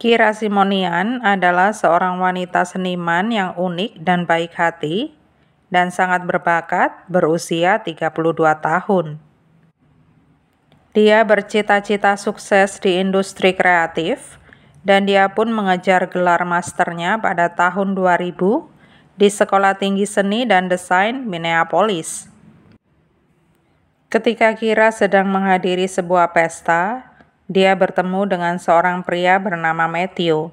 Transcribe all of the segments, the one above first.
Kira Simonian adalah seorang wanita seniman yang unik dan baik hati dan sangat berbakat berusia 32 tahun. Dia bercita-cita sukses di industri kreatif dan dia pun mengejar gelar masternya pada tahun 2000 di Sekolah Tinggi Seni dan Desain Minneapolis. Ketika Kira sedang menghadiri sebuah pesta, dia bertemu dengan seorang pria bernama Matthew.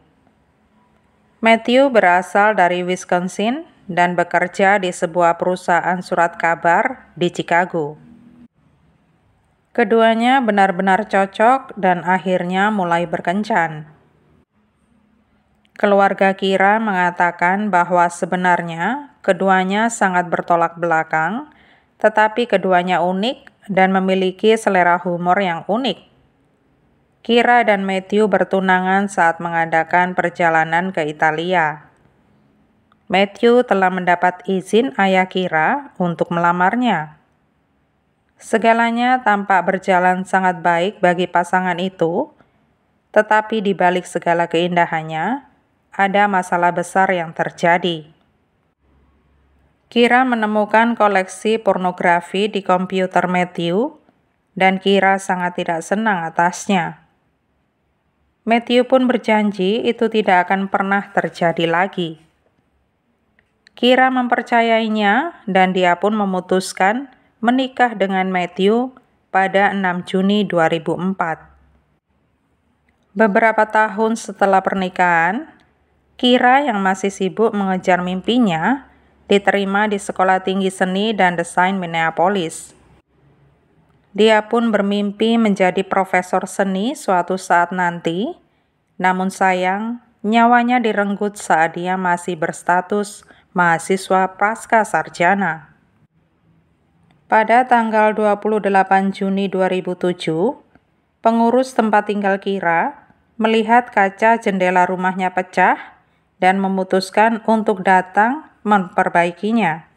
Matthew berasal dari Wisconsin dan bekerja di sebuah perusahaan surat kabar di Chicago. Keduanya benar-benar cocok dan akhirnya mulai berkencan. Keluarga Kira mengatakan bahwa sebenarnya keduanya sangat bertolak belakang, tetapi keduanya unik dan memiliki selera humor yang unik. Kira dan Matthew bertunangan saat mengadakan perjalanan ke Italia. Matthew telah mendapat izin ayah Kira untuk melamarnya. Segalanya tampak berjalan sangat baik bagi pasangan itu, tetapi di balik segala keindahannya, ada masalah besar yang terjadi. Kira menemukan koleksi pornografi di komputer Matthew, dan Kira sangat tidak senang atasnya. Matthew pun berjanji itu tidak akan pernah terjadi lagi. Kira mempercayainya dan dia pun memutuskan menikah dengan Matthew pada 6 Juni 2004. Beberapa tahun setelah pernikahan, Kira yang masih sibuk mengejar mimpinya diterima di Sekolah Tinggi Seni dan Desain Minneapolis. Dia pun bermimpi menjadi profesor seni suatu saat nanti, namun sayang, nyawanya direnggut saat dia masih berstatus mahasiswa praskasarjana. Pada tanggal 28 Juni 2007, pengurus tempat tinggal Kira melihat kaca jendela rumahnya pecah dan memutuskan untuk datang memperbaikinya.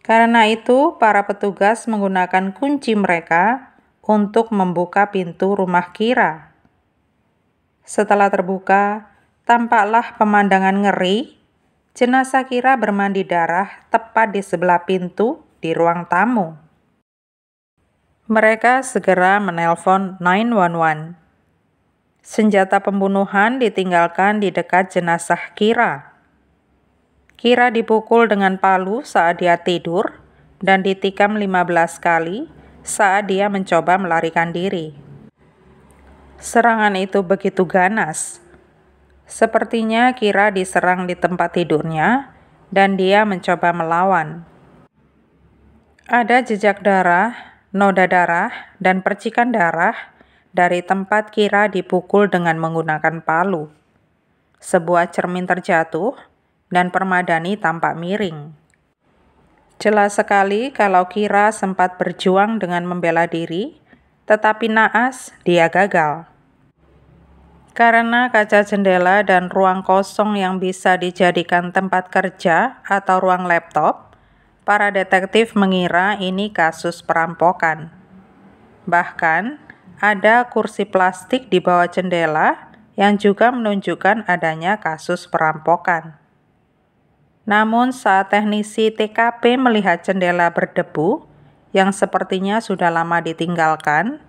Karena itu, para petugas menggunakan kunci mereka untuk membuka pintu rumah Kira. Setelah terbuka, tampaklah pemandangan ngeri. Jenazah Kira bermandi darah tepat di sebelah pintu di ruang tamu. Mereka segera menelpon 911. Senjata pembunuhan ditinggalkan di dekat jenazah Kira. Kira dipukul dengan palu saat dia tidur dan ditikam 15 kali saat dia mencoba melarikan diri. Serangan itu begitu ganas. Sepertinya Kira diserang di tempat tidurnya dan dia mencoba melawan. Ada jejak darah, noda darah, dan percikan darah dari tempat Kira dipukul dengan menggunakan palu. Sebuah cermin terjatuh dan permadani tampak miring. Jelas sekali kalau Kira sempat berjuang dengan membela diri, tetapi naas dia gagal. Karena kaca jendela dan ruang kosong yang bisa dijadikan tempat kerja atau ruang laptop, para detektif mengira ini kasus perampokan. Bahkan, ada kursi plastik di bawah jendela yang juga menunjukkan adanya kasus perampokan. Namun saat teknisi TKP melihat jendela berdebu yang sepertinya sudah lama ditinggalkan,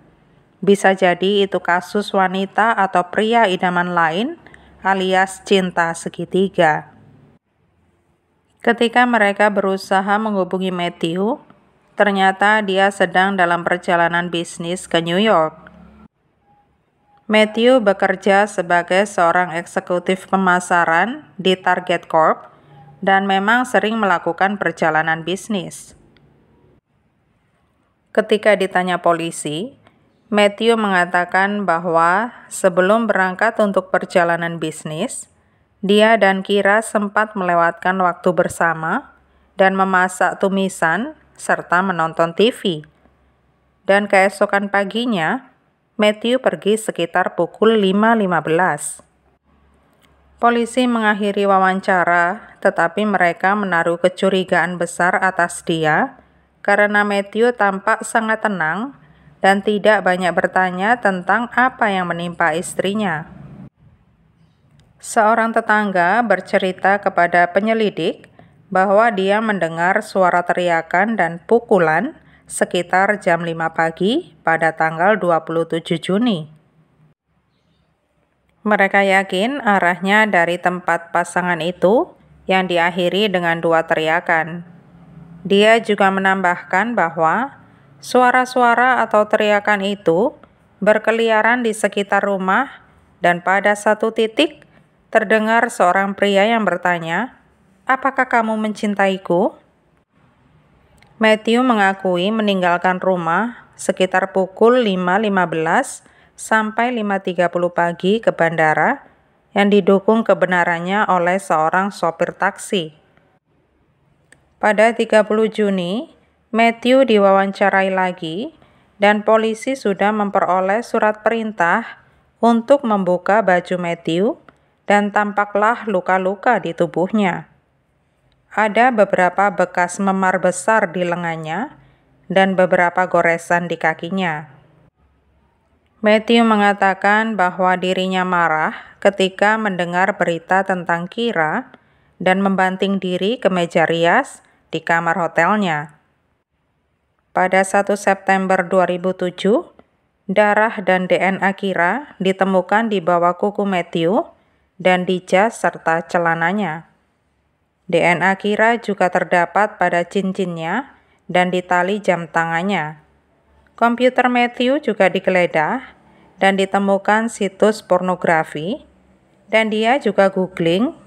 bisa jadi itu kasus wanita atau pria idaman lain alias cinta segitiga. Ketika mereka berusaha menghubungi Matthew, ternyata dia sedang dalam perjalanan bisnis ke New York. Matthew bekerja sebagai seorang eksekutif pemasaran di Target Corp dan memang sering melakukan perjalanan bisnis. Ketika ditanya polisi, Matthew mengatakan bahwa sebelum berangkat untuk perjalanan bisnis, dia dan Kira sempat melewatkan waktu bersama dan memasak tumisan serta menonton TV. Dan keesokan paginya, Matthew pergi sekitar pukul 5.15. Polisi mengakhiri wawancara, tetapi mereka menaruh kecurigaan besar atas dia karena Matthew tampak sangat tenang dan tidak banyak bertanya tentang apa yang menimpa istrinya. Seorang tetangga bercerita kepada penyelidik bahwa dia mendengar suara teriakan dan pukulan sekitar jam 5 pagi pada tanggal 27 Juni. Mereka yakin arahnya dari tempat pasangan itu yang diakhiri dengan 2 teriakan. Dia juga menambahkan bahwa suara-suara atau teriakan itu berkeliaran di sekitar rumah dan pada satu titik terdengar seorang pria yang bertanya, "Apakah kamu mencintaiku?" Matthew mengakui meninggalkan rumah sekitar pukul 5.15 sampai 5.30 pagi ke bandara yang didukung kebenarannya oleh seorang sopir taksi. Pada 30 Juni, Matthew diwawancarai lagi dan polisi sudah memperoleh surat perintah untuk membuka baju Matthew dan tampaklah luka-luka di tubuhnya. Ada beberapa bekas memar besar di lengannya dan beberapa goresan di kakinya. Matthew mengatakan bahwa dirinya marah ketika mendengar berita tentang Kira dan membanting diri ke meja rias di kamar hotelnya. Pada 1 September 2007, darah dan DNA Kira ditemukan di bawah kuku Matthew dan di jas serta celananya. DNA Kira juga terdapat pada cincinnya dan di tali jam tangannya. Komputer Matthew juga digeledah dan ditemukan situs pornografi, dan dia juga googling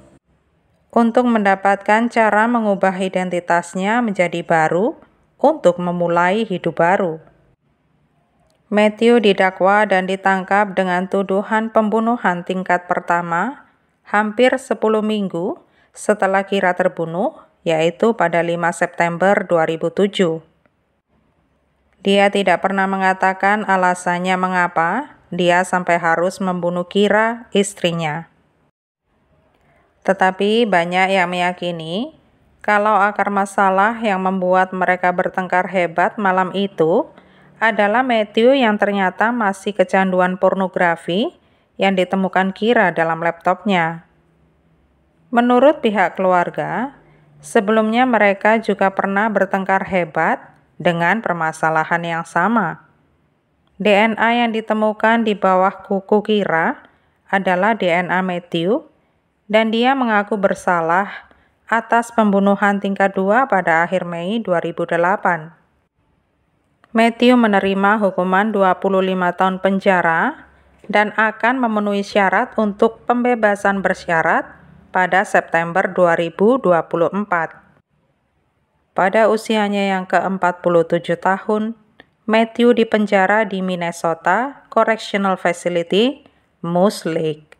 untuk mendapatkan cara mengubah identitasnya menjadi baru untuk memulai hidup baru. Matthew didakwa dan ditangkap dengan tuduhan pembunuhan tingkat pertama hampir 10 minggu setelah Kira terbunuh, yaitu pada 5 September 2007. Dia tidak pernah mengatakan alasannya mengapa dia sampai harus membunuh Kira, istrinya. Tetapi banyak yang meyakini kalau akar masalah yang membuat mereka bertengkar hebat malam itu adalah Matthew yang ternyata masih kecanduan pornografi yang ditemukan Kira dalam laptopnya. Menurut pihak keluarga, sebelumnya mereka juga pernah bertengkar hebat dengan permasalahan yang sama. DNA yang ditemukan di bawah kuku Kira adalah DNA Matthew, dan dia mengaku bersalah atas pembunuhan tingkat 2 pada akhir Mei 2008. Matthew menerima hukuman 25 tahun penjara dan akan memenuhi syarat untuk pembebasan bersyarat pada September 2024. Pada usianya yang ke-47 tahun, Matthew dipenjara di Minnesota Correctional Facility, Moose Lake.